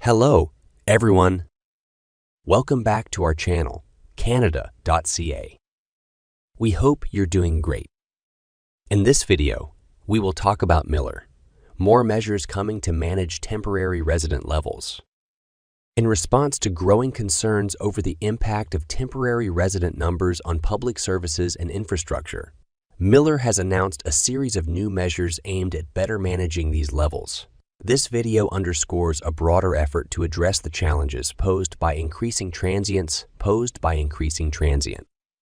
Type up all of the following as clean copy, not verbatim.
Hello, everyone. Welcome back to our channel, Canada.ca. We hope you're doing great. In this video, we will talk about Miller, more measures coming to manage temporary resident levels. In response to growing concerns over the impact of temporary resident numbers on public services and infrastructure, Miller has announced a series of new measures aimed at better managing these levels. This video underscores a broader effort to address the challenges posed by increasing transient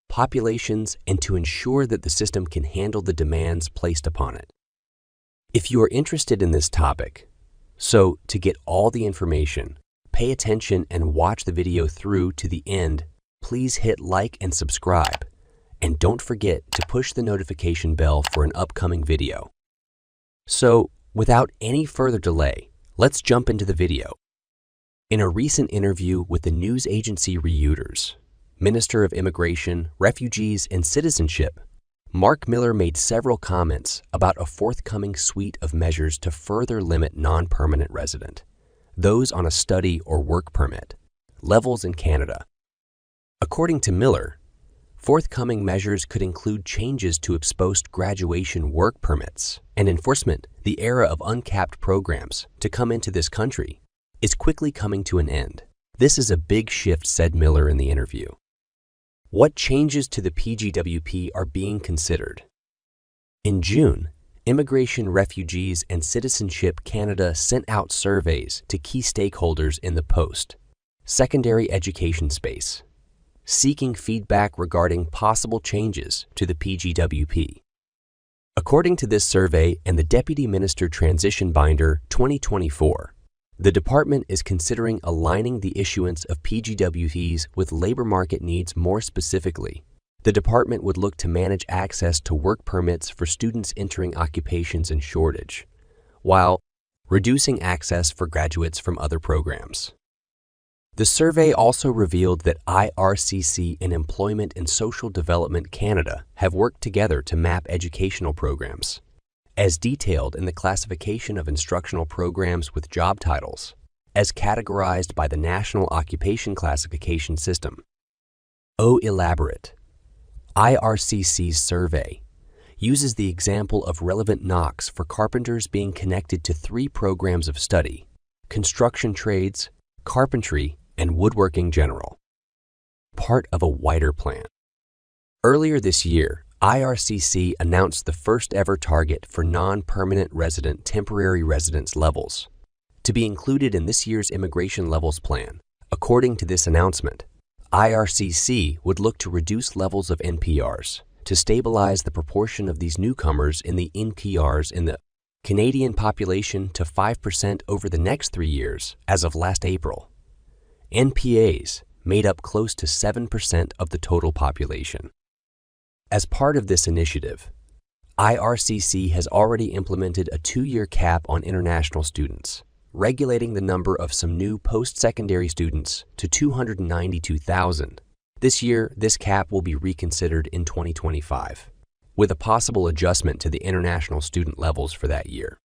populations and to ensure that the system can handle the demands placed upon it. If you are interested in this topic, so to get all the information, pay attention and watch the video through to the end, please hit like and subscribe, and don't forget to push the notification bell for an upcoming video. So, without any further delay, let's jump into the video. In a recent interview with the news agency Reuters, Minister of Immigration, Refugees, and Citizenship, Marc Miller made several comments about a forthcoming suite of measures to further limit non-permanent resident, those on a study or work permit, levels in Canada. According to Miller, forthcoming measures could include changes to its post-graduation work permits and enforcement. The era of uncapped programs to come into this country is quickly coming to an end. This is a big shift, said Miller in the interview. What changes to the PGWP are being considered? In June, Immigration, Refugees, and Citizenship Canada sent out surveys to key stakeholders in the post-secondary education space, seeking feedback regarding possible changes to the PGWP. According to this survey and the Deputy Minister Transition Binder 2024, the department is considering aligning the issuance of PGWPs with labor market needs. More specifically, the department would look to manage access to work permits for students entering occupations in shortage, while reducing access for graduates from other programs. The survey also revealed that IRCC and Employment and Social Development Canada have worked together to map educational programs, as detailed in the classification of instructional programs with job titles, as categorized by the National Occupation Classification System. Elaborate. IRCC's survey uses the example of relevant knocks for carpenters being connected to 3 programs of study: construction trades, carpentry, and woodworking general, part of a wider plan. Earlier this year, IRCC announced the first ever target for non-permanent resident temporary residence levels to be included in this year's immigration levels plan. According to this announcement, IRCC would look to reduce levels of NPRs to stabilize the proportion of these newcomers in the NPRs in the Canadian population to 5% over the next 3 years. As of last April, NPAs made up close to 7% of the total population. As part of this initiative, IRCC has already implemented a 2-year cap on international students, regulating the number of some new post-secondary students to 292,000. This year, this cap will be reconsidered in 2025, with a possible adjustment to the international student levels for that year.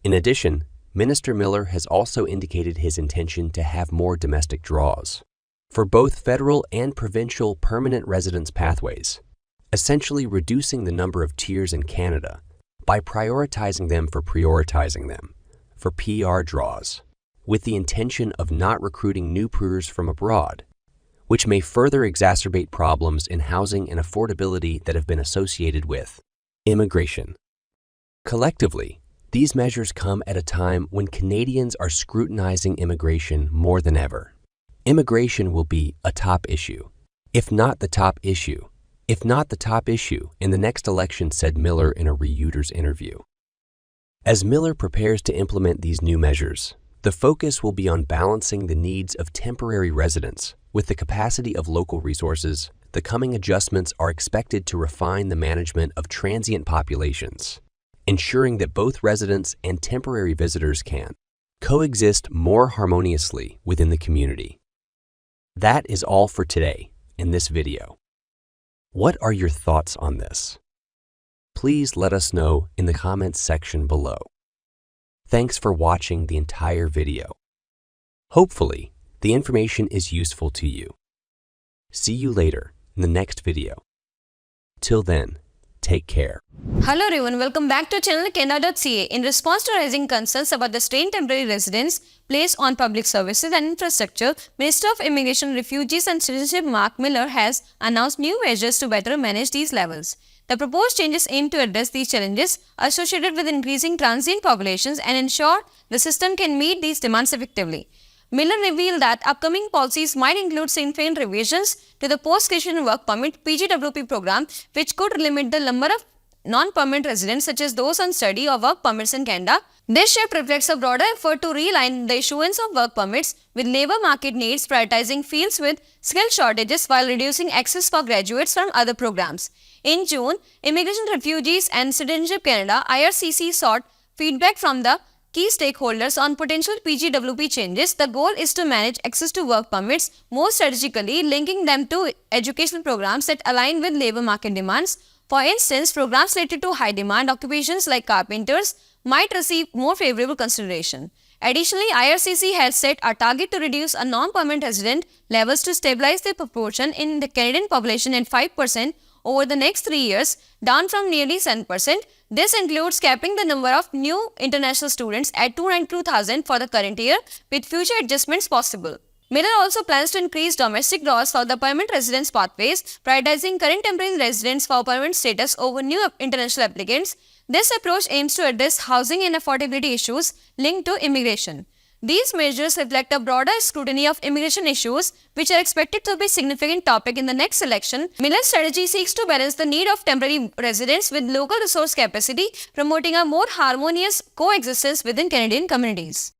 In addition, Minister Miller has also indicated his intention to have more domestic draws for both federal and provincial permanent residence pathways, essentially reducing the number of tiers in Canada by prioritizing them for PR draws, with the intention of not recruiting new PRers from abroad, which may further exacerbate problems in housing and affordability that have been associated with immigration. Collectively, these measures come at a time when Canadians are scrutinizing immigration more than ever. Immigration will be a top issue, if not the top issue in the next election, said Miller in a Reuters interview. As Miller prepares to implement these new measures, the focus will be on balancing the needs of temporary residents with the capacity of local resources. The coming adjustments are expected to refine the management of transient populations, ensuring that both residents and temporary visitors can coexist more harmoniously within the community. That is all for today in this video. What are your thoughts on this? Please let us know in the comments section below. Thanks for watching the entire video. Hopefully, the information is useful to you. See you later in the next video. Till then, take care. Hello everyone, welcome back to channel Canada.ca. In response to rising concerns about the strain temporary residence placed on public services and infrastructure, Minister of Immigration, Refugees and Citizenship Marc has announced new measures to better manage these levels. The proposed changes aim to address these challenges associated with increasing transient populations and ensure the system can meet these demands effectively. Miller revealed that upcoming policies might include significant revisions to the Post-Graduation Work Permit (PGWP) program, which could limit the number of non-permanent residents such as those on study or work permits in Canada. This shift reflects a broader effort to realign the issuance of work permits with labour market needs, prioritizing fields with skill shortages while reducing access for graduates from other programs. In June, Immigration, Refugees and Citizenship Canada (IRCC) sought feedback from the key stakeholders on potential PGWP changes. The goal is to manage access to work permits more strategically, linking them to educational programs that align with labour market demands. For instance, programs related to high-demand occupations like carpenters might receive more favourable consideration. Additionally, IRCC has set a target to reduce a non-permanent resident levels to stabilize their proportion in the Canadian population at 5% over the next 3 years, down from nearly 7%. This includes capping the number of new international students at 292,000 for the current year, with future adjustments possible. Miller also plans to increase domestic draws for the permanent residence pathways, prioritizing current temporary residents for permanent status over new international applicants. This approach aims to address housing and affordability issues linked to immigration. These measures reflect a broader scrutiny of immigration issues, which are expected to be a significant topic in the next election. Miller's strategy seeks to balance the need of temporary residents with local resource capacity, promoting a more harmonious coexistence within Canadian communities.